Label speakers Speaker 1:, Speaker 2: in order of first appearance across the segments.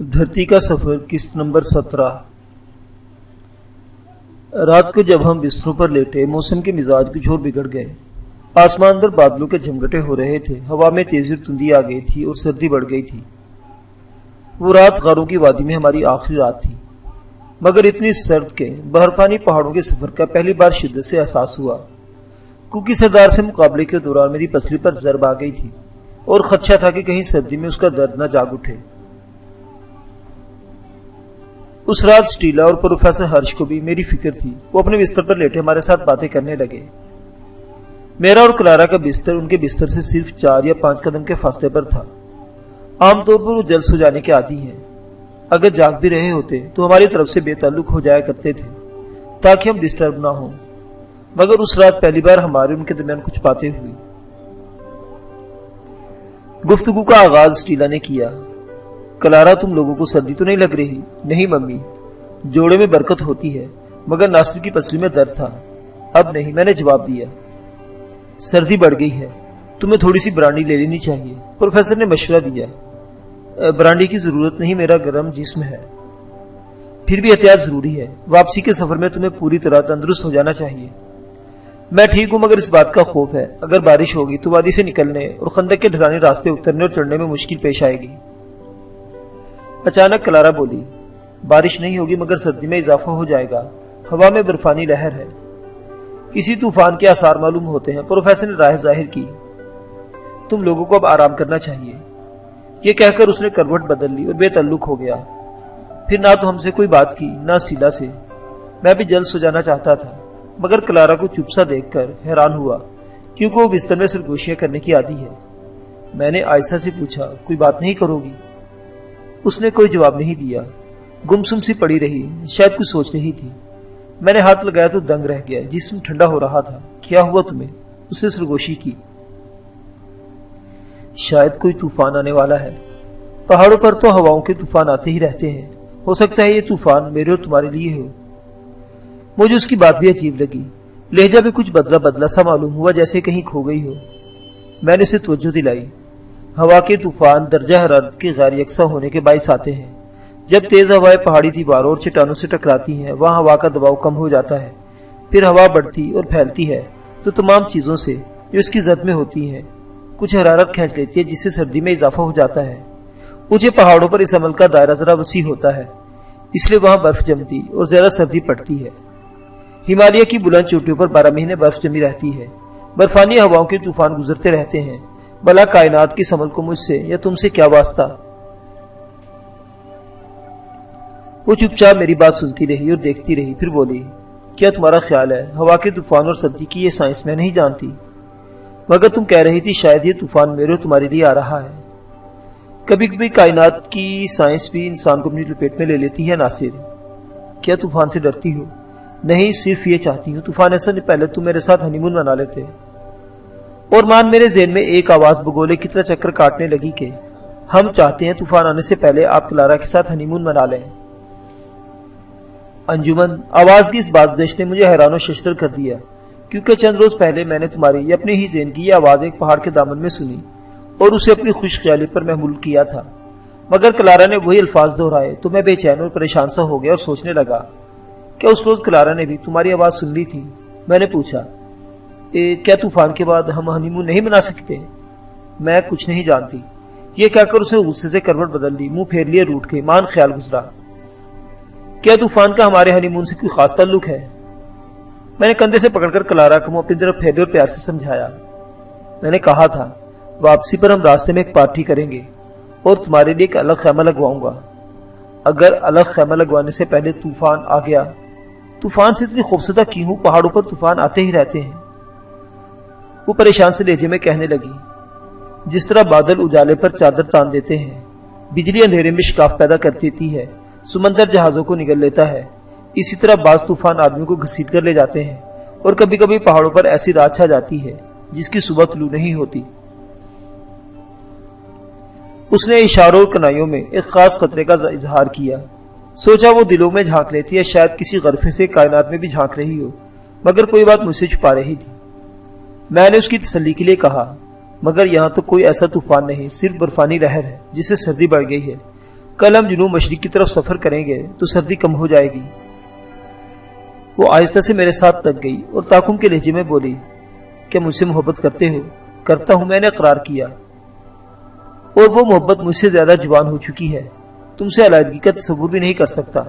Speaker 1: دھرتی کا سفر قسط نمبر 17۔ رات کو جب ہم بستروں پر لیٹے موسم کے مزاج کچھ اور بگڑ گئے۔ آسمان پر بادلوں کے جھمگٹے ہو رہے تھے، ہوا میں تیزی اور تندی آ گئی تھی اور سردی بڑھ گئی تھی۔ وہ رات غاروں کی وادی میں ہماری آخری رات تھی، مگر اتنی سرد کہ بحرفانی پہاڑوں کے سفر کا پہلی بار شدت سے احساس ہوا۔ کوکی سردار سے مقابلے کے دوران میری پسلی پر ضرب آ گئی تھی اور خدشہ تھا کہ کہیں سردی میں اس کا درد نہ جاگ اٹھے۔ اس رات سٹیلا اور پروفیسر ہرش کو بھی میری فکر تھی۔ وہ اپنے بستر پر لیٹے ہمارے ساتھ باتیں کرنے لگے۔ میرا اور کلارا کا بستر ان کے بستر سے صرف 4 یا 5 قدم کے فاصلے پر تھا۔ عام طور پر وہ جلد سو جانے کے عادی ہیں، اگر جاگ بھی رہے ہوتے تو ہماری طرف سے بے تعلق ہو جایا کرتے تھے تاکہ ہم ڈسٹرب نہ ہوں، مگر اس رات پہلی بار ہمارے ان کے درمیان کچھ باتیں ہوئی۔ گفتگو کا آغاز سٹیلا نے کیا۔ کلارا، تم لوگوں کو سردی تو نہیں لگ رہی؟ نہیں ممی، جوڑے میں برکت ہوتی ہے، مگر ناصر کی پسلی میں درد تھا۔ اب نہیں، میں نے جواب دیا۔ سردی بڑھ گئی ہے، تمہیں تھوڑی سی برانڈی لے لینی چاہیے، پروفیسر نے مشورہ دیا۔ برانڈی کی ضرورت نہیں، میرا گرم جسم ہے۔ پھر بھی احتیاط ضروری ہے، واپسی کے سفر میں تمہیں پوری طرح تندرست ہو جانا چاہیے۔ میں ٹھیک ہوں، مگر اس بات کا خوف ہے اگر بارش ہوگی تو وادی سے نکلنے اور خندق کے ڈھلانے راستے اترنے اور چڑھنے میں مشکل پیش آئے گی۔ اچانک کلارا بولی، بارش نہیں ہوگی مگر سردی میں اضافہ ہو جائے گا، ہوا میں برفانی لہر ہے، کسی طوفان کے آثار معلوم ہوتے ہیں۔ پروفیسر نے رائے ظاہر کی۔ تم لوگوں کو اب آرام کرنا چاہیے۔ یہ کہہ کر اس نے کروٹ بدل لی اور بے تعلق ہو گیا۔ پھر نہ تو ہم سے کوئی بات کی نہ سٹیلا سے۔ میں بھی جلد سو جانا چاہتا تھا، مگر کلارا کو چپ سا دیکھ کر حیران ہوا کیونکہ وہ بستر میں سرگوشیاں کرنے کی عادی ہے۔ میں نے عائشہ سے پوچھا، کوئی بات نہیں کرو گی؟ اس نے کوئی جواب نہیں دیا، گمسم سی پڑی رہی، شاید کچھ سوچ رہی تھی۔ میں نے ہاتھ لگایا تو دنگ رہ گیا، جسم ٹھنڈا ہو رہا تھا۔ کیا ہوا تمہیں؟ اس نے سرگوشی کی۔ شاید کوئی طوفان آنے والا ہے، پہاڑوں پر تو ہواؤں کے طوفان آتے ہی رہتے ہیں، ہو سکتا ہے یہ طوفان میرے اور تمہارے لیے ہو۔ مجھے اس کی بات بھی عجیب لگی، لہجہ بھی کچھ بدلا بدلا سا معلوم ہوا، جیسے کہیں کھو گئی ہو۔ میں نے اسے توجہ دلائی۔ ہوا کے طوفان درجہ حرارت کے غیر یکساں ہونے کے باعث آتے ہیں۔ جب تیز ہوائیں پہاڑی دیواروں اور چٹانوں سے ٹکراتی ہیں، وہاں ہوا کا دباؤ کم ہو جاتا ہے۔ پھر ہوا بڑھتی اور پھیلتی ہے تو تمام چیزوں سے جو اس کی زد میں ہوتی ہیں کچھ حرارت کھینچ لیتی ہے، جس سے سردی میں اضافہ ہو جاتا ہے۔ اونچے پہاڑوں پر اس عمل کا دائرہ ذرا وسیع ہوتا ہے، اس لیے وہاں برف جمتی اور زیادہ سردی پڑتی ہے۔ ہمالیہ کی بلند چوٹیوں پر 12 مہینے برف جمی رہتی ہے، برفانی ہواؤں کے طوفان گزرتے رہتے ہیں۔ بلا کائنات کی سمل کو مجھ سے یا تم سے کیا واسطہ؟ وہ چپ چاپ میری بات سنتی رہی اور دیکھتی رہی، پھر بولی، کیا تمہارا خیال ہے ہوا کے طوفان اور سردی کی یہ سائنس میں نہیں جانتی؟ مگر تم کہہ رہی تھی شاید یہ طوفان میرے اور تمہارے لیے آ رہا ہے۔ کبھی کبھی کائنات کی سائنس بھی انسان کو اپنی لپیٹ میں لے لیتی ہے ناصر۔ کیا طوفان سے ڈرتی ہو؟ نہیں، صرف یہ چاہتی ہوں طوفان ایسا نہیں پہلے تم میرے ساتھ ہنی مون منا لیتے۔ اور میرے ذہن میں ایک آواز بگولے کی طرح چکر کاٹنے لگی کہ ہم چاہتے ہیں طوفان آنے سے پہلے آپ کلارا کے ساتھ ہنی مون منا لیں۔ انجمن، آواز کی اس بازگشت نے مجھے حیران و ششدر کر دیا، کیونکہ چند روز پہلے میں نے تمہاری یا اپنے ہی ذہن کی یہ آواز ایک پہاڑ کے دامن میں سنی اور اسے اپنی خوش خیالی پر محمول کیا تھا، مگر کلارا نے وہی الفاظ دہرائے تو میں بے چین اور پریشان سا ہو گیا اور سوچنے لگا کہ اس روز کلارا نے بھی تمہاری آواز سن لی تھی۔ میں نے پوچھا، کیا طوفان کے بعد ہم ہنی مون نہیں منا سکتے؟ میں کچھ نہیں جانتی، یہ کہہ کر اسے غصے سے کروٹ بدل لی، منہ پھیر لیے روٹ کے مان خیال گزرا۔ کیا طوفان کا ہمارے ہنی مون سے کوئی خاص تعلق ہے؟ میں نے کندھے سے پکڑ کر کلارا کو اپنی طرف پھیرے اور پیار سے سمجھایا۔ میں نے کہا تھا واپسی پر ہم راستے میں ایک پارٹی کریں گے اور تمہارے لیے ایک الگ خیمہ لگواؤں گا۔ اگر الگ خیمہ لگوانے سے پہلے طوفان آ گیا؟ طوفان سے اتنی خوفزدہ کیوں ہوں؟ پہاڑوں پر طوفان آتے ہی رہتے ہیں۔ وہ پریشان سے لہجے میں کہنے لگی، جس طرح بادل اجالے پر چادر تان دیتے ہیں، بجلی اندھیرے میں شکاف پیدا کر دیتی ہے، سمندر جہازوں کو نگل لیتا ہے، اسی طرح بعض طوفان آدمی کو گھسیٹ کر لے جاتے ہیں، اور کبھی کبھی پہاڑوں پر ایسی رات چھا جاتی ہے جس کی صبح طلوع نہیں ہوتی۔ اس نے اشاروں اور کنائیوں میں ایک خاص خطرے کا اظہار کیا۔ سوچا وہ دلوں میں جھانک لیتی ہے، شاید کسی غرفے سے کائنات میں بھی جھانک رہی ہو، مگر کوئی بات مجھ سے چھپا رہی تھی۔ میں نے اس کی تسلی کے لیے کہا، مگر یہاں تو کوئی ایسا طوفان نہیں، صرف برفانی لہر ہے جس سے سردی بڑھ گئی ہے۔ کل ہم جنوب مشرق کی طرف سفر کریں گے تو سردی کم ہو جائے گی۔ وہ آہستہ سے میرے ساتھ لگ گئی اور تعاقم کے لہجے میں بولی، کیا مجھ سے محبت کرتے ہو؟ کرتا ہوں، میں نے اقرار کیا، اور وہ محبت مجھ سے زیادہ جوان ہو چکی ہے، تم سے علیحدگی کا تصور بھی نہیں کر سکتا۔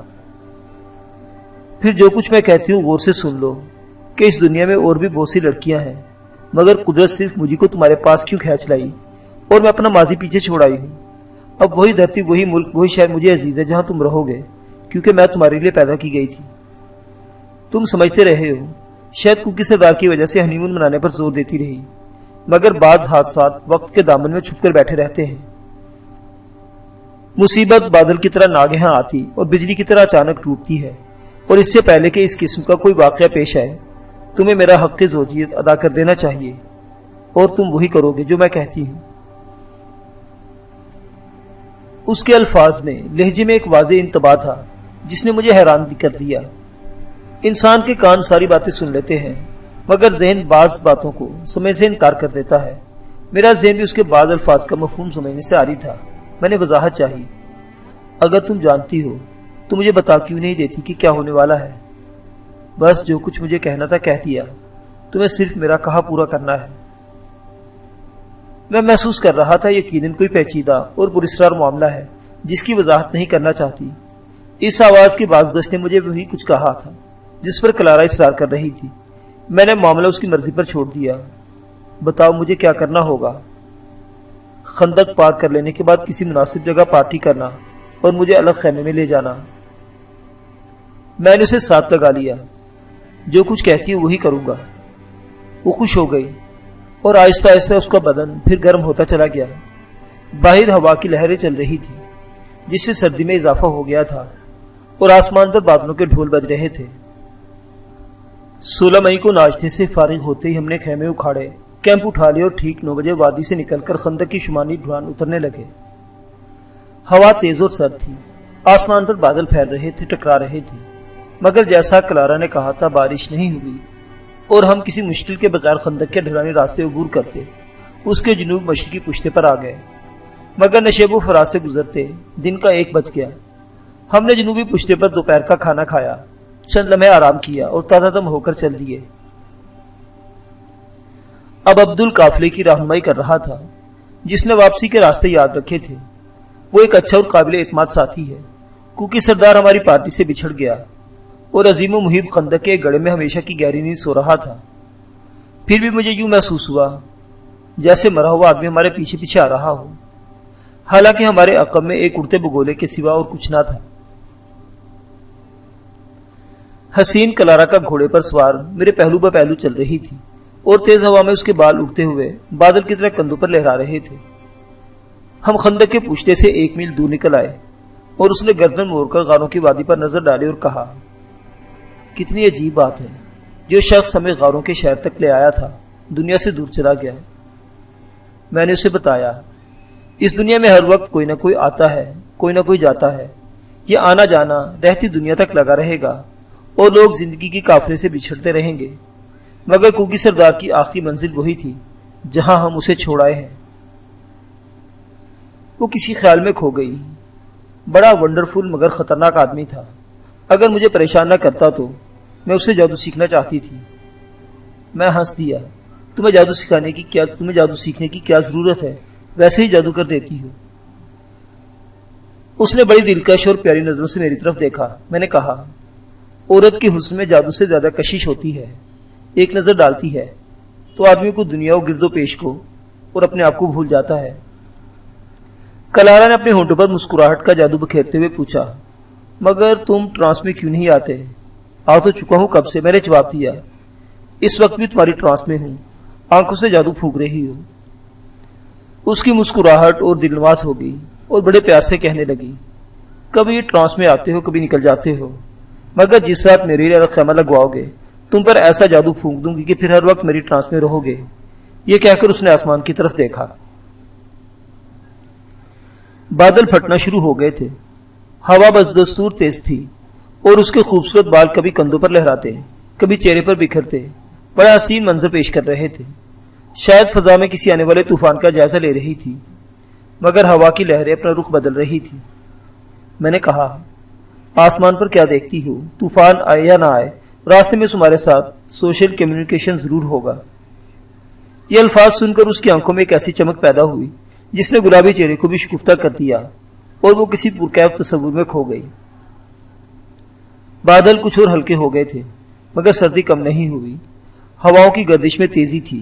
Speaker 1: پھر جو کچھ میں کہتی ہوں غور سے سن لو کہ اس دنیا میں اور بھی بہت سی لڑکیاں ہیں، مگر قدرت صرف مجھے کو تمہارے پاس کیوں کھینچ لائی اور میں اپنا ماضی پیچھے چھوڑائی ہوں۔ اب وہی دھرتی، وہی ملک، وہی شہر مجھے عزیز ہے جہاں تم رہو گے، کیونکہ میں تمہارے لیے پیدا کی گئی تھی۔ تم سمجھتے رہے ہو شاید کوکی سردار کی وجہ سے ہنی مون منانے پر زور دیتی رہی، مگر بعض حادثات وقت کے دامن میں چھپ کر بیٹھے رہتے ہیں۔ مصیبت بادل کی طرح ناگہاں آتی اور بجلی کی طرح اچانک ٹوٹتی ہے، اور اس سے پہلے کہ اس قسم کا کوئی واقعہ پیش آئے تمہیں میرا حق زوجیت ادا کر دینا چاہیے، اور تم وہی کرو گے جو میں کہتی ہوں۔ اس کے الفاظ میں، لہجے میں ایک واضح انتباہ تھا جس نے مجھے حیران کر دیا۔ انسان کے کان ساری باتیں سن لیتے ہیں، مگر ذہن بعض باتوں کو سمجھ سے انکار کر دیتا ہے۔ میرا ذہن بھی اس کے بعض الفاظ کا مفہوم سمجھنے سے عاری تھا۔ میں نے وضاحت چاہی، اگر تم جانتی ہو تو مجھے بتا کیوں نہیں دیتی کہ کیا ہونے والا ہے؟ بس جو کچھ مجھے کہنا تھا کہہ دیا، تمہیں صرف میرا کہا پورا کرنا ہے۔ میں محسوس کر رہا تھا یقیناً کوئی پیچیدہ اور پراسرار معاملہ ہے جس کی وضاحت نہیں کرنا چاہتی۔ اس آواز کی باز گشت نے مجھے وہی کچھ کہا تھا جس پر کلارا اصرار کر رہی تھی۔ میں نے معاملہ اس کی مرضی پر چھوڑ دیا۔ بتاؤ مجھے کیا کرنا ہوگا؟ خندق پار کر لینے کے بعد کسی مناسب جگہ پارٹی کرنا اور مجھے الگ خیمے میں لے جانا۔ میں نے اسے ساتھ لگا لیا، جو کچھ کہتی ہوں وہی کروں گا۔ وہ خوش ہو گئی اور آہستہ آہستہ اس کا بدن پھر گرم ہوتا چلا گیا۔ باہر ہوا کی لہریں چل رہی تھی جس سے سردی میں اضافہ ہو گیا تھا، اور آسمان پر بادلوں کے ڈھول بج رہے تھے۔ 16 مئی کو ناشتے سے فارغ ہوتے ہی ہم نے خیمے اکھاڑے، کیمپ اٹھا لیا اور ٹھیک 9 بجے وادی سے نکل کر خندق کی شمالی ڈھلان اترنے لگے۔ ہوا تیز اور سرد تھی، آسمان پر بادل پھیل رہے تھے، ٹکرا رہے تھے، مگر جیسا کلارا نے کہا تھا بارش نہیں ہوئی اور ہم کسی مشکل کے بغیر خندق کے ڈھلانے راستے عبور کرتے اس کے جنوب مشرقی پشتے پر آ گئے۔ مگر نشیب و فراز سے گزرتے دن کا 1 بج گیا۔ ہم نے جنوبی پشتے پر دوپہر کا کھانا کھایا، چند لمحے آرام کیا اور تازہ دم ہو کر چل دیے۔ اب عبدل قافلے کی رہنمائی کر رہا تھا، جس نے واپسی کے راستے یاد رکھے تھے۔ وہ ایک اچھا اور قابل اعتماد ساتھی ہے۔ کوکی سردار ہماری پارٹی سے بچھڑ گیا اور عظیم و محیب خندق کے گڑھے میں ہمیشہ کی گہری نیند سو رہا تھا۔ پھر بھی مجھے یوں محسوس ہوا جیسے مرا ہوا آدمی ہمارے پیچھے پیچھے آ رہا ہو، حالانکہ ہمارے عقب میں ایک اڑتے بگولے کے سوا اور کچھ نہ تھا۔ حسین کلارا کا گھوڑے پر سوار میرے پہلو بہ پہلو چل رہی تھی، اور تیز ہوا میں اس کے بال اڑتے ہوئے بادل کی طرح کندھوں پر لہرا رہے تھے۔ ہم خندق کے پشتے سے 1 میل دور نکل آئے، اور اس نے گردن موڑ کر غاروں کی وادی پر نظر ڈالی اور کہا، کتنی عجیب بات ہے، جو شخص ہمیں غاروں کے شہر تک لے آیا تھا دنیا سے دور چلا گیا۔ میں نے اسے بتایا، اس دنیا میں ہر وقت کوئی نہ کوئی آتا ہے، کوئی نہ کوئی جاتا ہے۔ یہ آنا جانا رہتی دنیا تک لگا رہے گا، اور لوگ زندگی کی قافلے سے بچھڑتے رہیں گے، مگر کوکی سردار کی آخری منزل وہی تھی جہاں ہم اسے چھوڑ آئے ہیں۔ وہ کسی خیال میں کھو گئی۔ بڑا ونڈرفل مگر خطرناک آدمی تھا۔ اگر مجھے پریشان نہ کرتا تو میں اس سے جادو سیکھنا چاہتی تھی۔ میں ہنس دیا، تمہیں جادو سیکھنے کی کیا ضرورت ہے، ویسے ہی جادو کر دیتی ہو۔ اس نے بڑی دلکش اور پیاری نظروں سے میری طرف دیکھا۔ میں نے کہا، عورت کے حسن میں جادو سے زیادہ کشش ہوتی ہے۔ ایک نظر ڈالتی ہے تو آدمی کو دنیا و گرد و پیش کو اور اپنے آپ کو بھول جاتا ہے۔ کلارا نے اپنے ہونٹوں پر مسکراہٹ کا جادو بکھیرتے ہوئے پوچھا، مگر تم ٹرانس میں کیوں نہیں آتے؟ آ تو چکا ہوں کب سے، میں نے جواب دیا۔ اس وقت بھی تمہاری ٹرانس میں ہوں، آنکھوں سے جادو پھونک رہی ہو۔ اس کی مسکراہٹ اور دل نواز ہو گئی اور بڑے پیار سے کہنے لگی، کبھی ٹرانس میں آتے ہو، کبھی نکل جاتے ہو، مگر جس رات میرے لیے الگ خیمہ لگواؤ گے تم پر ایسا جادو پھونک دوں گی کہ پھر ہر وقت میری ٹرانس میں رہو گے۔ یہ کہہ کر اس نے آسمان کی طرف دیکھا۔ بادل پھٹنا شروع ہو گئے تھے، ہوا بس دستور تیز تھی، اور اس کے خوبصورت بال کبھی کندھوں پر لہراتے، کبھی چہرے پر بکھرتے، بڑا حسین منظر پیش کر رہے تھے۔ شاید فضا میں کسی آنے والے طوفان کا جائزہ لے رہی تھی، مگر ہوا کی لہریں اپنا رخ بدل رہی تھی، میں نے کہا۔ آسمان پر کیا دیکھتی ہو؟ طوفان آئے یا نہ آئے، راستے میں تمہارے ساتھ سوشل کمیونیکیشن ضرور ہوگا۔ یہ الفاظ سن کر اس کی آنکھوں میں ایک ایسی چمک پیدا ہوئی جس نے گلابی چہرے کو بھی شگفتہ کر دیا اور وہ کسی پرکیف تصور میں کھو گئی۔ بادل کچھ اور ہلکے ہو گئے تھے مگر سردی کم نہیں ہوئی۔ ہواؤں کی گردش میں تیزی تھی۔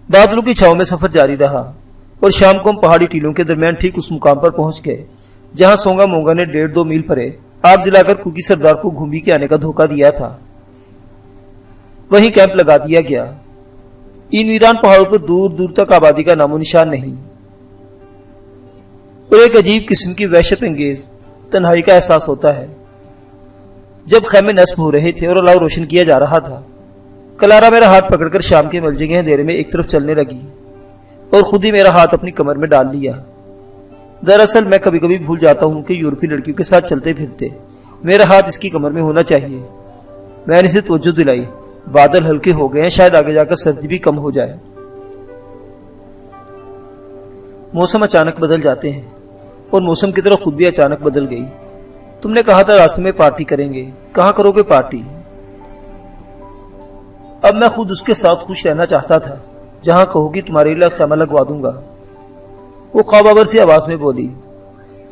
Speaker 1: بادلوں کی چھاؤں میں سفر جاری رہا اور شام کو ہم پہاڑی ٹیلوں کے درمیان ٹھیک اس مقام پر پہنچ گئے جہاں سونگا مونگا نے 1.5-2 میل پرے آگ دلا کر کوکی سردار کو گھومی کے آنے کا دھوکہ دیا تھا۔ وہیں کیمپ لگا دیا گیا۔ ان ویران پہاڑوں پر دور دور تک آبادی کا نام و نشان نہیں اور ایک عجیب قسم کی وحشت انگیز تنہائی کا احساس ہوتا ہے۔ جب خیمے نصب ہو رہے تھے اور الاؤ روشن کیا جا رہا تھا، کلارا میرا ہاتھ پکڑ کر شام کے ملجے کے اندھیرے میں ایک طرف چلنے لگی اور خود ہی میرا ہاتھ اپنی کمر میں ڈال لیا۔ دراصل میں کبھی کبھی بھول جاتا ہوں کہ یورپی لڑکیوں کے ساتھ چلتے پھرتے میرا ہاتھ اس کی کمر میں ہونا چاہیے۔ میں نے اسے توجہ دلائی۔ بادل ہلکے ہو گئے ہیں، شاید آگے جا کر سردی بھی کم ہو جائے۔ موسم اچانک بدل جاتے ہیں اور موسم کی طرح خود بھی اچانک بدل گئی۔ تم نے کہا تھا راستے میں پارٹی کریں گے، کہاں کرو گے پارٹی؟ اب میں خود اس کے ساتھ خوش رہنا چاہتا تھا۔ جہاں کہو گی تمہارے لیے خیمہ لگوا دوں گا۔ وہ خواباور سی آواز میں بولی۔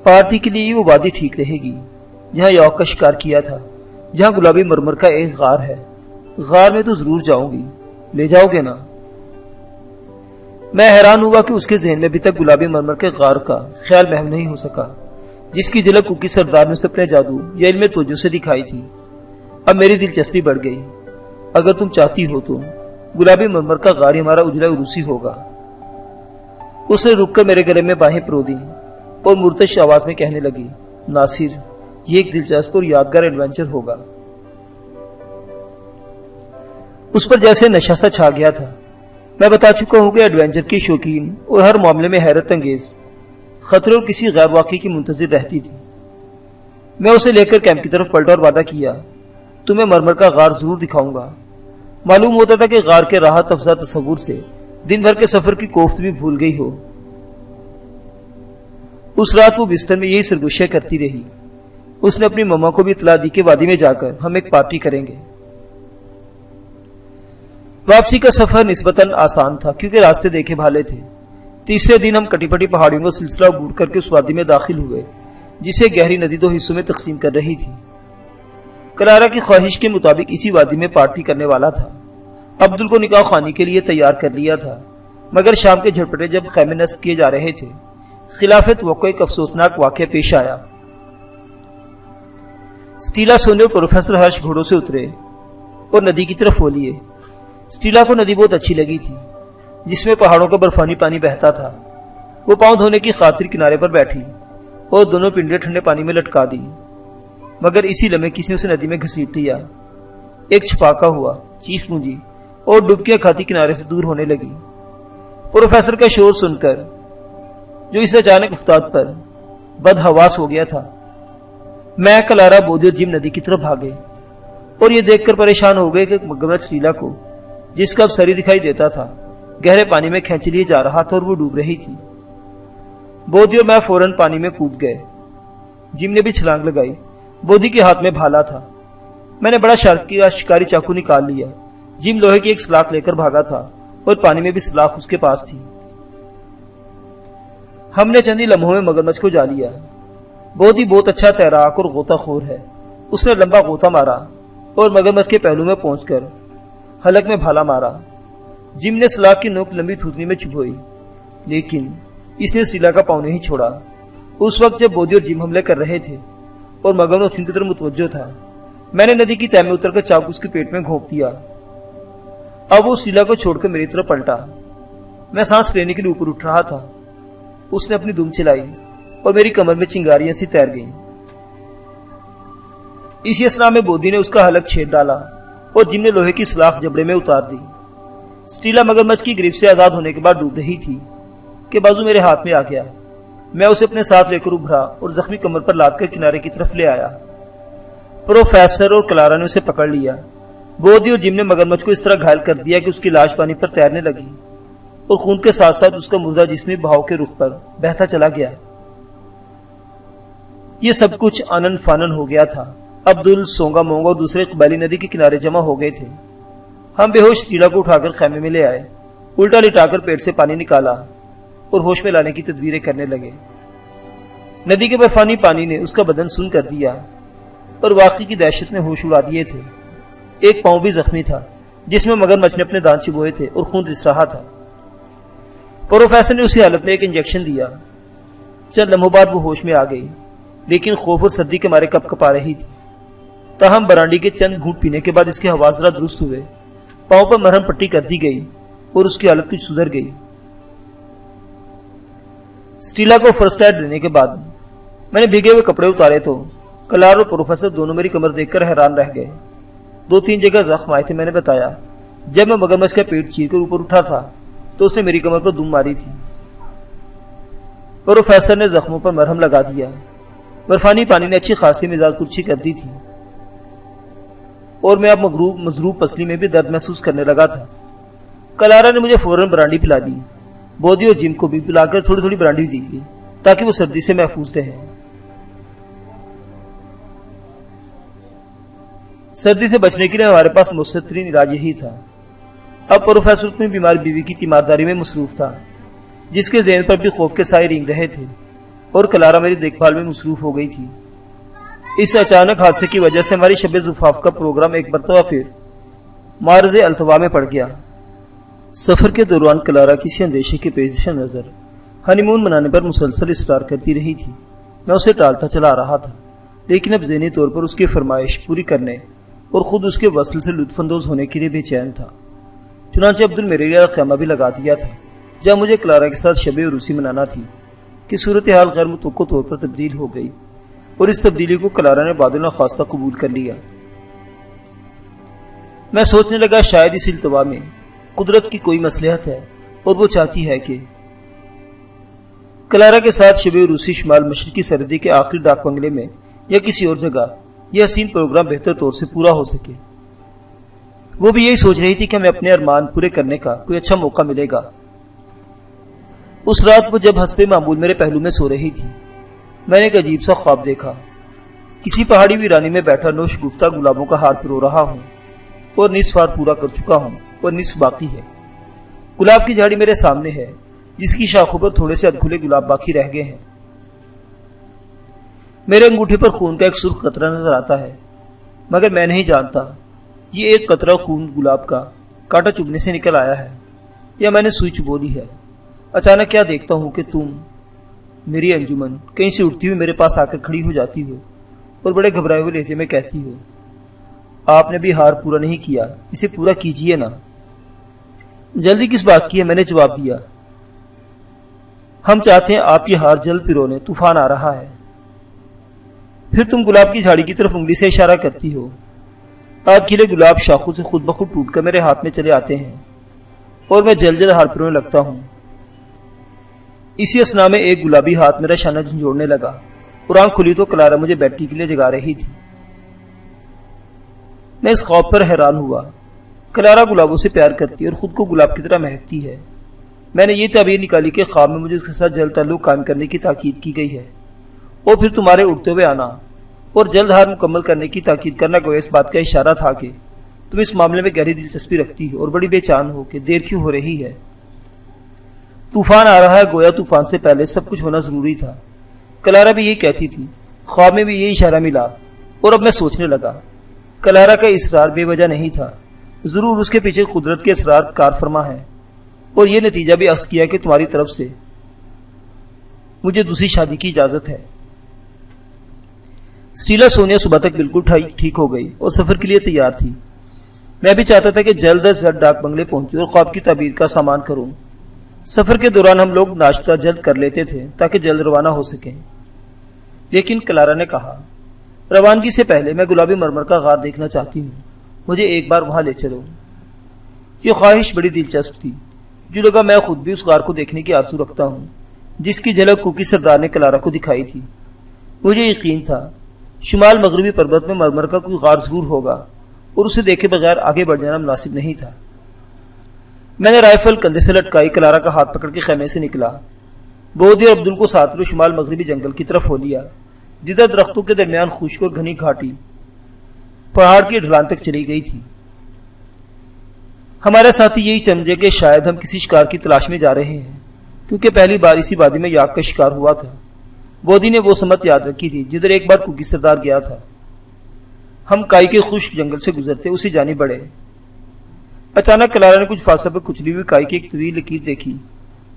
Speaker 1: پارٹی کے لیے وہ وادی ٹھیک رہے گی جہاں یوک کا شکار کیا تھا، جہاں گلابی مرمر کا ایک غار ہے۔ غار میں تو ضرور جاؤں گی، لے جاؤ گے نا؟ میں حیران ہوا کہ اس کے ذہن میں ابھی تک گلابی مرمر کے غار کا خیال محو نہیں ہو سکا جس کی جھلک کوکی سردار نے اسے اپنے جادو یا علم توجہ سے دکھائی تھی۔ اب میری دلچسپی بڑھ گئی۔ اگر تم چاہتی ہو تو گلابی مرمر کا غار ہمارا اجلا عروسی ہوگا۔ اس نے رک کر میرے گلے میں باہیں پرو دی اور مرتش آواز میں کہنے لگی، ناصر، یہ ایک دلچسپ اور یادگار ایڈونچر ہوگا۔ اس پر جیسے نشہ سا چھا گیا تھا۔ میں بتا چکا ہوں کہ ایڈونچر کی شوقین اور ہر معاملے میں حیرت انگیز خطرے اور کسی غیر واقعی کی منتظر رہتی تھی۔ میں اسے لے کر کیمپ کی طرف پلٹا اور وعدہ کیا، تمہیں مرمر کا غار ضرور دکھاؤں گا۔ معلوم ہوتا تھا کہ غار کے راحت افزا تصور سے دن بھر کے سفر کی کوفت بھی بھول گئی ہو۔ اس رات وہ بستر میں یہی سرگوشیاں کرتی رہی۔ اس نے اپنی مما کو بھی اطلاع دی کہ وادی میں جا کر ہم ایک پارٹی کریں گے۔ واپسی کا سفر نسبتاً آسان تھا کیونکہ راستے دیکھے بھالے تھے۔ تیسرے دن ہم کٹی پٹی پہاڑیوں کا سلسلہ عبور کر کے اس وادی میں داخل ہوئے جسے گہری ندی 2 حصوں میں تقسیم کر رہی تھی۔ کلارا کی خواہش کے مطابق اسی وادی میں پارٹی کرنے والا تھا۔ عبدل کو نکاح خوانی کے لیے تیار کر لیا تھا، مگر شام کے جھٹپٹے جب خیمے نصب کیے جا رہے تھے، خلاف توقع ایک افسوسناک واقعہ پیش آیا۔ سٹیلا سونے اور پروفیسر ہرش گھوڑوں سے اترے اور ندی کی طرف ہو لیے۔ سٹیلا کو ندی بہت اچھی لگی تھی جس میں پہاڑوں کا برفانی پانی بہتا تھا۔ وہ پاؤں دھونے کی خاطر کنارے پر بیٹھی اور دونوں پنڈے ٹھنڈے پانی میں لٹکا دی، مگر اسی لمحے کسی نے اسے ندی میں گھسیٹ لیا۔ ایک چھپاکا ہوا، چیخ گونجی اور ڈبکیاں کھاتی کنارے سے دور ہونے لگی۔ پروفیسر کا شور سن کر، جو اس اچانک افتاد پر بد حواس ہو گیا تھا، میں، کلارا، بودھی اور جم ندی کی طرف بھاگے اور یہ دیکھ کر پریشان ہو گئے کہ مگرمچھ سٹیلا کو، جس کا اب سر ہی دکھائی دیتا تھا، گہرے پانی میں کھینچ لیے جا رہا تھا اور وہ ڈوب رہی تھی۔ بودھی اور میں فوراً پانی میں کود گئے۔ جم نے بھی چھلانگ لگائی۔ بودھی کے ہاتھ میں بھالا تھا۔ میں نے بڑا شکاری چاقو نکال لیا۔ جم لوہے کی ایک سلاخ لے کر بھاگا تھا اور پانی میں بھی سلاخ اس کے پاس تھی۔ ہم نے چند ہی لمحوں میں مگرمچھ کو جا لیا۔ بودھی بہت اچھا تیراک اور غوطہ خور ہے۔ اس نے لمبا غوطہ مارا اور مگرمچھ کے پہلو میں پہنچ کر حلق میں بھالا مارا۔ جم نے سلاخ کی نوک لمبی تھوتنی میں چبھوئی، لیکن اس نے سیلا کا پاؤں نہیں چھوڑا۔ اس وقت جب بودھی اور جم حملے کر رہے تھے اور مگرمچھ ان کی طرف متوجہ تھا، میں نے ندی کی تہہ میں اتر کر چاقو اس کے پیٹ میں گھونپ دیا۔ اب وہ سیلا کو چھوڑ کر میری طرف پلٹا۔ میں سانس لینے کے لیے اوپر اٹھ رہا تھا۔ اس نے اپنی دم چلائی اور میری کمر میں چنگاریاں سی تیر گئیں۔ اسی اسنا میں بودھی نے اس کا حلق چھید ڈالا اور جم نے لوہے کی سلاخ جبڑے میں اتار دی۔ سٹیلا مگرمچھ کی گرفت سے آزاد ہونے کے بعد ڈوب رہی تھی کہ بازو میرے ہاتھ میں آ گیا۔ میں اسے اپنے ساتھ لے کر ابھرا اور زخمی کمر پر لاد کر کنارے کی طرف لے آیا۔ پروفیسر اور کلارا نے اسے پکڑ لیا۔ بودھی اور جم نے مگرمچھ کو اس طرح گھائل کر دیا کہ اس کی لاش پانی پر تیرنے لگی اور خون کے ساتھ ساتھ اس کا مردہ جسم بہاؤ کے رخ پر بہتا چلا گیا۔ یہ سب کچھ آنن فانن ہو گیا تھا۔ عبدل، سونگا مونگا اور دوسرے قبائلی ندی کے کنارے جمع ہو گئے تھے۔ ہم بے ہوش سٹیلا کو اٹھا کر خیمے میں لے آئے، الٹا لٹا کر پیٹ سے پانی نکالا اور ہوش میں لانے کی تدبیریں کرنے لگے۔ ندی کے برفانی پانی نے اس کا بدن سن کر دیا اور واقعی کی دہشت نے ہوش اڑا دیے تھے۔ ایک پاؤں بھی زخمی تھا جس میں مگرمچھ نے اپنے دانت چبوئے تھے اور خون رس رہا تھا۔ پروفیسر نے اسی حالت میں ایک انجیکشن دیا۔ چند لمحوں بعد وہ ہوش میں آ گئی، لیکن خوف اور سردی کے مارے کپ کپا رہی تھی۔ تاہم برانڈی کے چند گھونٹ پینے کے بعد اس کے حواس ذرا درست ہوئے، پاؤں پر مرہم پٹی کر دی گئی اور اس کی حالت کچھ سدھر گئی۔ سٹیلا کو فرسٹ ایڈ دینے کے بعد میں نے بھیگے ہوئے کپڑے اتارے تو کلار اور پروفیسر دونوں میری کمر دیکھ کر حیران رہ گئے۔ 2-3 جگہ زخم آئے تھے، میں نے بتایا۔ جب میں مگرمچھ کا پیٹ چیر کر اوپر اٹھا تھا تو اس نے میری کمر پر دم ماری تھی۔ پروفیسر نے زخموں پر مرہم لگا دیا۔ برفانی پانی نے اچھی خاصی مزاج کرچھی کر دی تھی اور میں اب مضروب پسلی میں بھی درد محسوس کرنے لگا تھا۔ کلارا نے مجھے فوراً برانڈی پلا دی۔ بودی اور جم کو بھی پلا کر تھوڑی تھوڑی برانڈی دی گئی تاکہ وہ سردی سے محفوظ رہے۔ سردی سے بچنے کے لیے ہمارے پاس مؤثر ترین علاج یہی تھا۔ اب پروفیسر اپنی بیمار بیوی کی تیمارداری میں مصروف تھا، جس کے ذہن پر بھی خوف کے سائے رینگ رہے تھے، اور کلارا میری دیکھ بھال میں مصروف ہو گئی تھی۔ اس اچانک حادثے کی وجہ سے ہماری شب زفاف کا پروگرام ایک مرتبہ پھر معرض التوا میں پڑ گیا۔ سفر کے دوران کلارا کسی اندیشے کے پیش نظر ہنی مون منانے پر مسلسل اصرار کرتی رہی تھی۔ میں اسے ٹالتا چلا رہا تھا، لیکن اب ذہنی طور پر اس کی فرمائش پوری کرنے اور خود اس کے وصل سے لطف اندوز ہونے کے لیے بے چین تھا۔ چنانچہ عبدل میرے لیے خیمہ بھی لگا دیا تھا، جہاں مجھے کلارا کے ساتھ شب عروسی منانا تھی کہ صورتحال غیر متوقع طور پر تبدیل ہو گئی، اور اس تبدیلی کو کلارا نے بعد ناخواستہ قبول کر لیا۔ میں سوچنے لگا شاید اس التوا میں قدرت کی کوئی مصلحت ہے اور وہ چاہتی ہے کہ کلارا کے ساتھ شب عروسی شمال مشرقی سرحدی کے آخری ڈاک بنگلے میں یا کسی اور جگہ یہ حسین پروگرام بہتر طور سے پورا ہو سکے۔ وہ بھی یہی سوچ رہی تھی کہ ہمیں اپنے ارمان پورے کرنے کا کوئی اچھا موقع ملے گا۔ اس رات وہ جب حسب معمول میرے پہلو میں سو رہی تھی، میں نے ایک عجیب سا خواب دیکھا۔ کسی پہاڑی ویرانی میں بیٹھا نوش گفتہ گلابوں کا ہار پرو رہا ہوں اور نصف ہار پورا کر چکا ہوں اور نصف باقی ہے۔ گلاب کی جھاڑی میرے سامنے ہے، جس کی شاخوں پر تھوڑے سے ادھکھلے گلاب باقی رہ گئے ہیں۔ میرے انگوٹھے پر خون کا ایک سرخ قطرہ نظر آتا ہے، مگر میں نہیں جانتا یہ ایک قطرہ خون گلاب کا کانٹا چبھنے سے نکل آیا ہے یا میں نے سوئی چبو لی ہے۔ اچانک کیا دیکھتا ہوں کہ تم، میری انجمن، کہیں سے اٹھتی ہوئی میرے پاس آ کر کھڑی ہو جاتی ہو اور بڑے گھبرائے ہوئے لہجے میں کہتی ہو، آپ نے بھی ہار پورا نہیں کیا، اسے پورا کیجئے نا۔ جلدی کس بات کی ہے؟ میں نے جواب دیا، ہم چاہتے ہیں آپ کی ہار جلد پرونے، طوفان آ رہا ہے۔ پھر تم گلاب کی جھاڑی کی طرف انگلی سے اشارہ کرتی ہو۔ آدھ کھلے گلاب شاخوں سے خود بخود ٹوٹ کر میرے ہاتھ میں چلے آتے ہیں اور میں جل جل ہار پرونے لگتا ہوں۔ اسی اسنا میں ایک گلابی ہاتھ میرا شانہ جھنجھوڑنے لگا اور آنکھ کھلی تو کلارا مجھے بیٹری کے لیے جگا رہی تھی۔ میں اس خواب پر حیران ہوا۔ کلارا گلابوں سے پیار کرتی اور خود کو گلاب کی طرح مہکتی ہے۔ میں نے یہ تعبیر نکالی کہ خواب میں مجھے اس کے ساتھ جلد تعلق قائم کرنے کی تاکید کی گئی ہے، اور پھر تمہارے اٹھتے ہوئے آنا اور جلد ہار مکمل کرنے کی تاکید کرنا گویا اس بات کا اشارہ تھا کہ تم اس معاملے میں گہری دلچسپی رکھتی ہو اور بڑی بے چین ہو کہ دیر کیوں ہو رہی ہے۔ طوفان آ رہا ہے، گویا طوفان سے پہلے سب کچھ ہونا ضروری تھا۔ کلارا بھی یہی کہتی تھی، خواب میں بھی یہی اشارہ ملا، اور اب میں سوچنے لگا کلارا کا اصرار بے وجہ نہیں تھا، ضرور اس کے پیچھے قدرت کے اسرار کار فرما ہے، اور یہ نتیجہ بھی اخذ کیا کہ تمہاری طرف سے مجھے دوسری شادی کی اجازت ہے۔ سٹیلا سونیا صبح تک بالکل ٹھیک ہو گئی اور سفر کے لیے تیار تھی۔ میں بھی چاہتا تھا کہ جلد از جلد ڈاک بنگلے پہنچوں اور خواب کی تعبیر کا سامان کروں۔ سفر کے دوران ہم لوگ ناشتہ جلد کر لیتے تھے تاکہ جلد روانہ ہو سکیں، لیکن کلارا نے کہا، روانگی سے پہلے میں گلابی مرمر کا غار دیکھنا چاہتی ہوں، مجھے ایک بار وہاں لے چلو۔ یہ خواہش بڑی دلچسپ تھی، جو لگا میں خود بھی اس غار کو دیکھنے کی آرزو رکھتا ہوں جس کی جھلک کوکی سردار نے کلارا کو دکھائی تھی۔ مجھے یقین تھا شمال مغربی پربت میں مرمر کا کوئی غار ضرور ہوگا اور اسے دیکھے بغیر آگے بڑھ جانا مناسب نہیں تھا۔ میں نے رائفل کندھے سے لٹکائی، کلارا کا ہاتھ پکڑ کے خیمے سے نکلا، بودی اور عبدل کو ساتھ لے شمال مغربی جنگل کی طرف ہو لیا۔ جدھر درختوں کے درمیان خشک اور گھنی گھاٹی پہاڑ کی ڈھلان تک چلی گئی تھی۔ ہمارے ساتھی یہی سمجھے کہ شاید ہم کسی شکار کی تلاش میں جا رہے ہیں، کیونکہ پہلی بار اسی وادی میں یاک کا شکار ہوا تھا۔ بودی نے وہ سمت یاد رکھی تھی جدھر ایک بار کوکی سردار گیا تھا۔ ہم کائی کے خشک جنگل سے گزرتے اسی جانب بڑھے۔ اچانک کلارا نے کچھ فاصلے پر کچلی ہوئی کائی کی ایک طویل لکیر دیکھی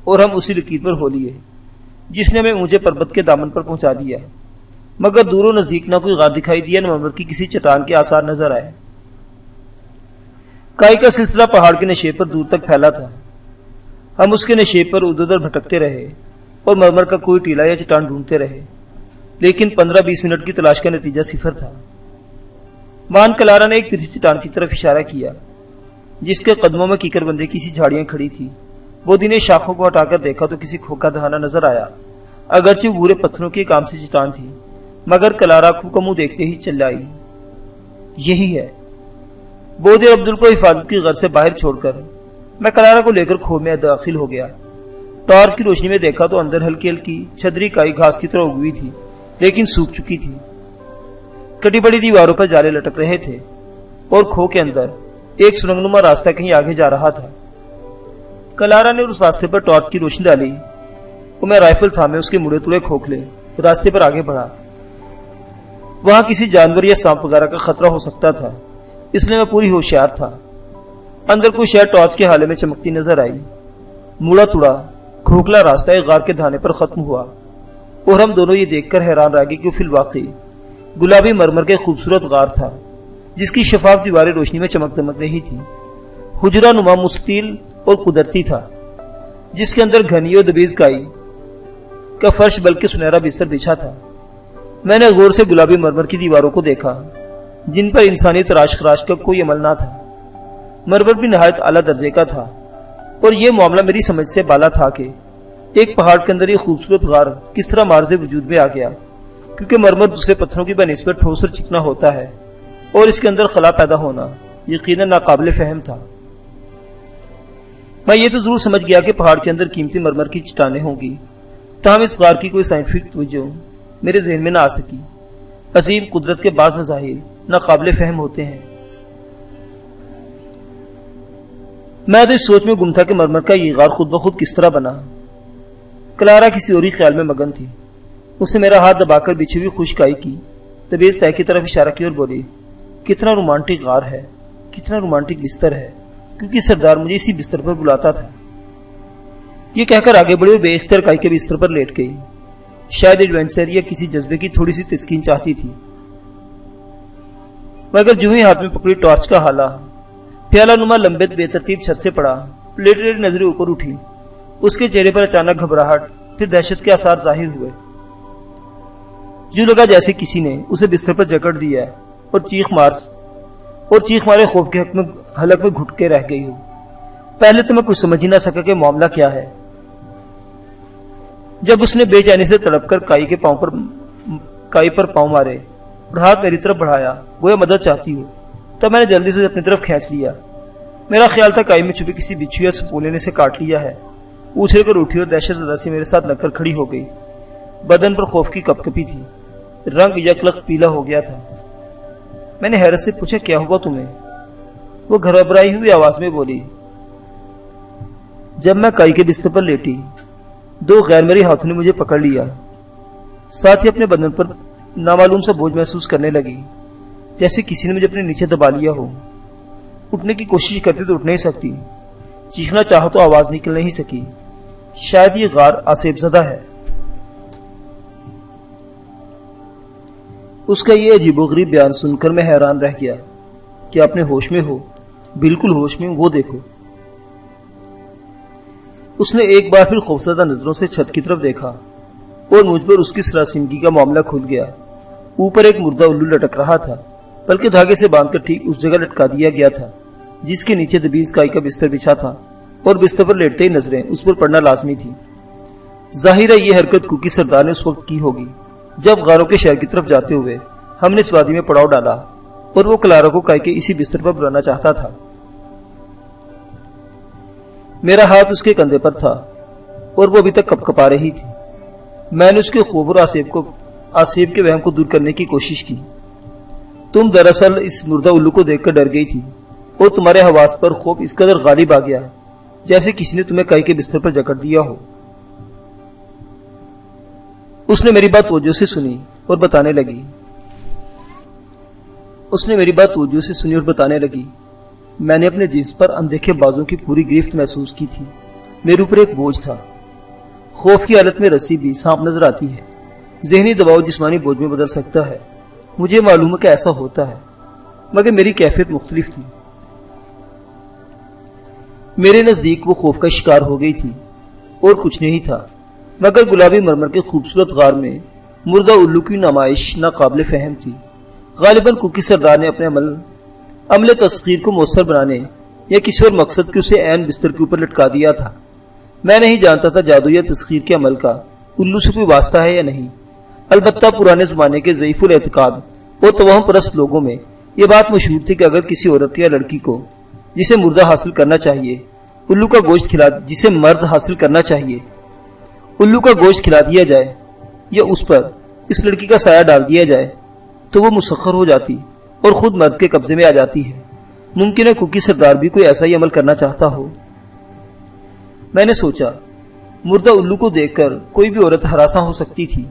Speaker 1: اور ہم اسی لکیر پر ہو لیے، جس نے ہمیں اونچے پربت کے دامن پر پہنچا دیا، مگر دور و نزدیک نہ کوئی غار دکھائی دیا، نہ مرمر کی کسی چٹان کے آثار نظر آئے۔ کائی کا سلسلہ پہاڑ کے نشیب پر دور تک پھیلا تھا۔ ہم اس کے نشیب پر ادھر ادھر بھٹکتے رہے اور مرمر کا کوئی ٹیلا یا چٹان ڈھونڈتے رہے، لیکن 15-20 منٹ کی تلاش کا نتیجہ صفر تھا۔ مان کلارا نے ایک ترچھی چٹان کی طرف اشارہ کیا، جس کے قدموں میں کیکر بندے کی سی جھاڑیاں کھڑی تھی۔ بودی نے شاخوں کو ہٹا کر دیکھا تو کسی کھوکھا دہانا نظر آیا، اگرچہ وہ بھورے پتھروں کی کام سی چٹان تھی، مگر کلارا کھو کا منہ دیکھتے ہی چلائی، یہی ہے۔ بودی اور عبدل کو حفاظت کی غرض سے باہر چھوڑ کر میں کلارا کو لے کر کھو میں داخل ہو گیا۔ ٹارچ کی روشنی میں دیکھا تو اندر ہلکی ہلکی چھدری کائی گھاس کی طرح اگوی تھی، لیکن سوکھ چکی تھی۔ کٹی بڑی دیواروں پر جالے لٹک رہے تھے اور کھو کے اندر ایک سرنگنما راستہ کہیں آگے جا رہا تھا۔ کلارا نے اس راستے پر ٹارچ کی روشنی ڈالی اور میں رائفل تھامے اس کے مڑے توڑے کھوکھلے راستے پر آگے بڑھا۔ وہاں کسی جانور یا سانپ وغیرہ کا خطرہ ہو سکتا تھا، اس لیے میں پوری ہوشیار تھا۔ اندر کوئی شے ٹارچ کے حالے میں چمکتی نظر آئی۔ مڑا توڑا کھوکھلا راستہ ایک غار کے دھانے پر ختم ہوا اور ہم دونوں یہ دیکھ کر حیران رہ گئے کہ فی الواقع گلابی مرمر کے خوبصورت غار تھا، جس کی شفاف دیواریں روشنی میں چمک دمک رہی تھی۔ حجرہ نما مستطیل اور قدرتی تھا، جس کے اندر گھنی اور دبیز کائی کا فرش بلکہ سنہرا بستر بچھا تھا۔ میں نے غور سے گلابی مرمر کی دیواروں کو دیکھا، جن پر انسانی تراش خراش کا کوئی عمل نہ تھا۔ مرمر بھی نہایت اعلیٰ درجے کا تھا، اور یہ معاملہ میری سمجھ سے بالا تھا کہ ایک پہاڑ کے اندر یہ خوبصورت غار کس طرح مارز وجود میں آ گیا، کیونکہ مرمر دوسرے پتھروں کی بنسبت ٹھوس اور چکنا ہوتا ہے، اور اس کے اندر خلا پیدا ہونا یقیناً ناقابل فہم تھا۔ میں یہ تو ضرور سمجھ گیا کہ پہاڑ کے اندر قیمتی مرمر کی چٹانیں ہوں گی، تاہم اس غار کی کوئی سائنٹیفک توجہ میرے ذہن میں نہ آ سکی۔ عظیم قدرت کے بعض مظاہر ناقابل فہم ہوتے ہیں۔ میں تو اس سوچ میں گم تھا کہ مرمر کا یہ غار خود بخود کس طرح بنا۔ کلارا کسی اور ہی خیال میں مگن تھی۔ اس نے میرا ہاتھ دبا کر بچھی ہوئی خشک کائی کی طبیعت تہ کی طرف اشارہ کیا اور بولی، کتنا رومانٹک غار ہے، کتنا رومانٹک بستر ہے، کیونکہ سردار مجھے اسی بستر پر بلاتا تھا۔ یہ کہہ کر آگے بڑھی اور بے اختیار کائی کے بستر پر لیٹ گئی۔ شاید ایڈونچر یا کسی جذبے کی تھوڑی سی تسکین چاہتی تھی، مگر جو ہی ہاتھ میں پکڑی ٹارچ کا حالہ پیالہ نما لمبے بے ترتیب چھت سے پڑا، لیٹی لیٹی نظریں اوپر اٹھی۔ اس کے چہرے پر اچانک گھبراہٹ پھر دہشت کے آثار ظاہر ہوئے۔ یوں لگا جیسے کسی نے اسے بستر پر جکڑ دیا اور چیخ مارے خوف کے حلق میں گھٹ کے رہ گئی ہو۔ پہلے تو میں کچھ سمجھ ہی نہ سکا کہ معاملہ کیا ہے۔ جب اس نے بے چینی سے تڑپ کر کائی پر پاؤں مارے اور ہاتھ میری طرف بڑھایا گویا مدد چاہتی ہو، تب میں نے جلدی سے اپنی طرف کھینچ لیا۔ میرا خیال تھا کائی میں چھپی کسی بچھو یا سپولے نے اسے کاٹ لیا ہے۔ اچھل کر اٹھی اور دہشت زدہ سے میرے ساتھ لگ کر کھڑی ہو گئی۔ بدن پر خوف کی کپ کپی تھی، رنگ یکلخت پیلا ہو گیا تھا۔ میں نے حیرت سے پوچھا، کیا ہوا تمہیں؟ وہ گھبرائی ہوئی آواز میں بولی، جب میں کائی کے بستر پر لیٹی، دو غیر میری ہاتھوں نے مجھے پکڑ لیا، ساتھ ہی اپنے بدن پر نامعلوم سا بوجھ محسوس کرنے لگی، جیسے کسی نے مجھے اپنے نیچے دبا لیا ہو۔ اٹھنے کی کوشش کرتی تو اٹھ نہیں سکتی، چیخنا چاہو تو آواز نکل نہیں سکی۔ شاید یہ غار آسیب زدہ ہے۔ اس کا یہ عجیب و غریب بیان سن کر میں حیران رہ گیا کہ اپنے ہوش میں ہو؟ بالکل ہوش میں، وہ دیکھو۔ اس نے ایک بار پھر خوفزدہ نظروں سے چھت کی طرف دیکھا اور مجھ پر اس کی سراسیمگی کا معاملہ کھل گیا۔ اوپر ایک مردہ الو لٹک رہا تھا، بلکہ دھاگے سے باندھ کر ٹھیک اس جگہ لٹکا دیا گیا تھا جس کے نیچے دبیز کائی کا بستر بچھا تھا، اور بستر پر لیٹتے ہی نظریں اس پر پڑنا لازمی تھی۔ ظاہر ہے یہ حرکت کوکی سردار نے اس وقت کی ہوگی جب غاروں کے شہر کی طرف جاتے ہوئے ہم نے اس وادی میں پڑاؤ ڈالا اور وہ کلارا کو کائی کے اسی بستر پر بلانا چاہتا تھا۔ میرا ہاتھ اس کے کندھے پر تھا اور وہ ابھی تک کپ کپا رہی تھی۔ میں نے اس کے خوب اور آسیب کو آصف کے وہم کو دور کرنے کی کوشش کی۔ تم دراصل اس مردہ الو کو دیکھ کر ڈر گئی تھی اور تمہارے حواس پر خوف اس قدر غالب آ گیا جیسے کسی نے تمہیں کائی کے بستر پر جکڑ دیا ہو۔ اس نے میری بات توجہ سے سنی اور بتانے لگی، میں نے اپنے جنس پر اندیکھے بازوں کی پوری گرفت محسوس کی تھی۔ میرے اوپر ایک بوجھ تھا۔ خوف کی حالت میں رسی بھی سانپ نظر آتی ہے۔ ذہنی دباؤ جسمانی بوجھ میں بدل سکتا ہے، مجھے معلوم ہے کہ ایسا ہوتا ہے، مگر میری کیفیت مختلف تھی۔ میرے نزدیک وہ خوف کا شکار ہو گئی تھی اور کچھ نہیں تھا مگر گلابی مرمر کے خوبصورت غار میں مردہ الو کی نمائش ناقابل فہم تھی۔ غالباً کوکی سردار نے اپنے عمل تسخیر کو مؤثر بنانے یا کسی اور مقصد کے اسے عین بستر کے اوپر لٹکا دیا تھا۔ میں نہیں جانتا تھا جادو یا تسخیر کے عمل کا الو سے کوئی واسطہ ہے یا نہیں، البتہ پرانے زمانے کے ضعیف الاعتقاد اور توہم پرست لوگوں میں یہ بات مشہور تھی کہ اگر کسی عورت یا لڑکی کو جسے مردہ حاصل کرنا چاہیے الو کا گوشت کھلا دیا جائے یا اس پر اس لڑکی کا سایہ ڈال دیا جائے تو وہ مسخر ہو جاتی اور خود مرد کے قبضے میں آ جاتی ہے۔ ممکن ہے کوکی سردار بھی کوئی ایسا ہی عمل کرنا چاہتا ہو۔ میں نے سوچا مردہ الو کو دیکھ کر کوئی بھی عورت ہراساں ہو سکتی تھی،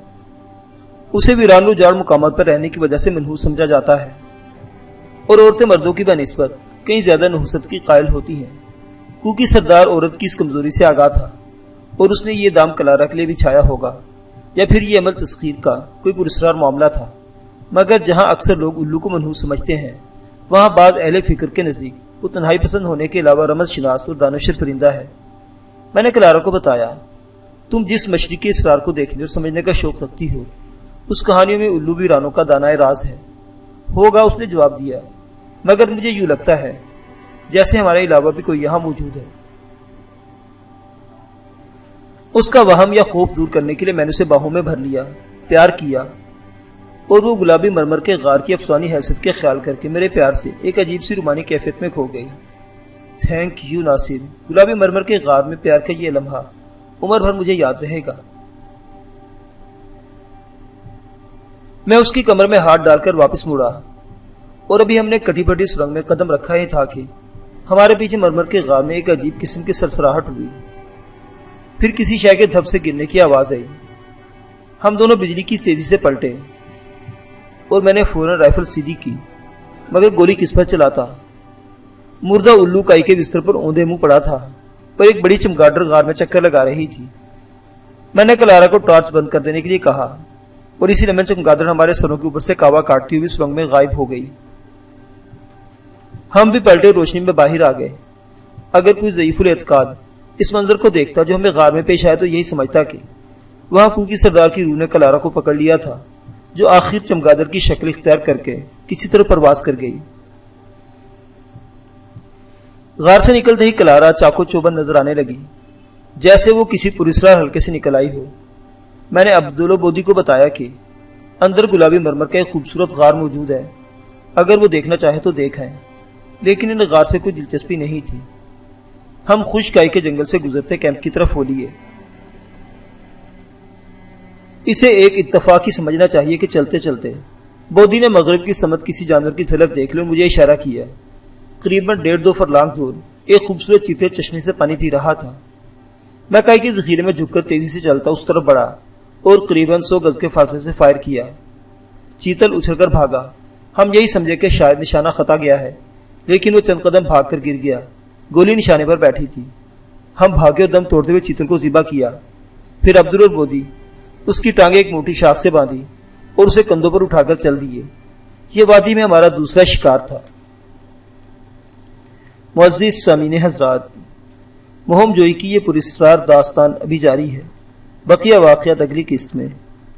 Speaker 1: اسے ویران و جاڑ مقامات پر رہنے کی وجہ سے منحوس سمجھا جاتا ہے اور عورتیں مردوں کی بنسبت کہیں زیادہ نحوست کی قائل ہوتی ہیں۔ کوکی سردار عورت کی اس کمزوری سے آگاہ تھا اور اس نے یہ دام کلارا کے لیے بھی چھایا ہوگا، یا پھر یہ عمل تسخیر کا کوئی پراسرار معاملہ تھا۔ مگر جہاں اکثر لوگ الو کو منحوس سمجھتے ہیں وہاں بعض اہل فکر کے نزدیک وہ تنہائی پسند ہونے کے علاوہ رمز شناس اور دانشور پرندہ ہے۔ میں نے کلارا کو بتایا، تم جس مشرقی اسرار کو دیکھنے اور سمجھنے کا شوق رکھتی ہو اس کہانیوں میں الو بھی رانوں کا دانائے راز ہے۔ ہوگا، اس نے جواب دیا، مگر مجھے یوں لگتا ہے جیسے ہمارے علاوہ بھی کوئی یہاں موجود ہے۔ اس کا وہم یا خوف دور کرنے کے لیے میں نے اسے باہوں میں بھر لیا، پیار کیا، اور وہ گلابی مرمر کے غار کی افسانی حیثیت کے خیال کر کے میرے پیار سے ایک عجیب سی رومانی کیفیت میں کھو گئی۔ تھینک یو ناصر، گلابی مرمر کے غار میں پیار کا یہ لمحہ عمر بھر مجھے یاد رہے گا۔ میں اس کی کمر میں ہاتھ ڈال کر واپس مڑا اور ابھی ہم نے کٹی پٹی سرنگ میں قدم رکھا ہی تھا کہ ہمارے پیچھے مرمر کے غار میں ایک عجیب قسم کی سرسراہٹ ہوئی، پھر کسی شے کے دھب سے گرنے کی آواز آئی۔ ہم دونوں بجلی کی تیزی سے پلٹے اور میں نے فوراً رائفل سیدھی کی، مگر گولی کس پر چلاتا؟ مردہ الو کائی کے بستر پر اوندے منہ پڑا تھا اور ایک بڑی چمگادڑ غار میں چکر لگا رہی تھی۔ میں نے کلارا کو ٹارچ بند کر دینے کے لیے کہا اور اسی لمحے چمگادڑ ہمارے سروں کے اوپر سے کاوا کاٹتی ہوئی سرنگ میں غائب ہو گئی۔ ہم بھی پلٹے روشنی میں باہر آ گئے۔ اگر کوئی ضعیف الاعتقاد اس منظر کو دیکھتا جو ہمیں غار میں پیش آیا تو یہی سمجھتا کہ وہاں کوکی سردار کی روح نے کلارا کو پکڑ لیا تھا، جو آخر چمگادڑ کی شکل اختیار کر کے کسی طرح پرواز کر گئی۔ غار سے نکلتے ہی کلارا چاقو چوبند نظر آنے لگی، جیسے وہ کسی پراسرار حلقے سے نکل آئی ہو۔ میں نے عبداللہ بودی کو بتایا کہ اندر گلابی مرمر کا ایک خوبصورت غار موجود ہے، اگر وہ دیکھنا چاہے تو دیکھیں، لیکن ان غار سے کوئی دلچسپی نہیں تھی۔ ہم خشک کائی کے جنگل سے گزرتے کیمپ کی طرف ہو لیے۔ اسے ایک اتفاق ہی سمجھنا چاہیے کہ چلتے چلتے بودی نے مغرب کی سمت کسی جانور کی جھلک دیکھ لی اور مجھے اشارہ کیا۔ قریباً 1.5-2 فرلانگ دور ایک خوبصورت چیتے چشمے سے پانی پی رہا تھا۔ میں کائی کے ذخیرے میں جھک کر تیزی سے چلتا اس طرف بڑھا اور قریباً 100 گز کے فاصلے سے فائر کیا۔ چیتل اچھل کر بھاگا۔ ہم یہی سمجھے کہ شاید نشانہ خطا گیا ہے، لیکن وہ چند قدم بھاگ کر گر گیا۔ گولی نشانے پر بیٹھی تھی۔ ہم بھاگے اور دم توڑتے ہوئے چیتل کو ذبح کیا۔ پھر عبداللہ اور بودی اس کی ٹانگیں ایک موٹی شاخ سے باندھی اور اسے کندھوں پر اٹھا کر چل دیے۔ یہ وادی میں ہمارا دوسرا شکار تھا۔ معزز سامعین حضرات، مہم جوئی کی یہ پراسرار داستان ابھی جاری ہے۔ بقیہ واقعات اگلی قسط میں۔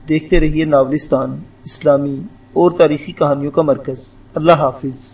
Speaker 1: دیکھتے رہیے ناولستان، اسلامی اور تاریخی کہانیوں کا مرکز۔ اللہ حافظ۔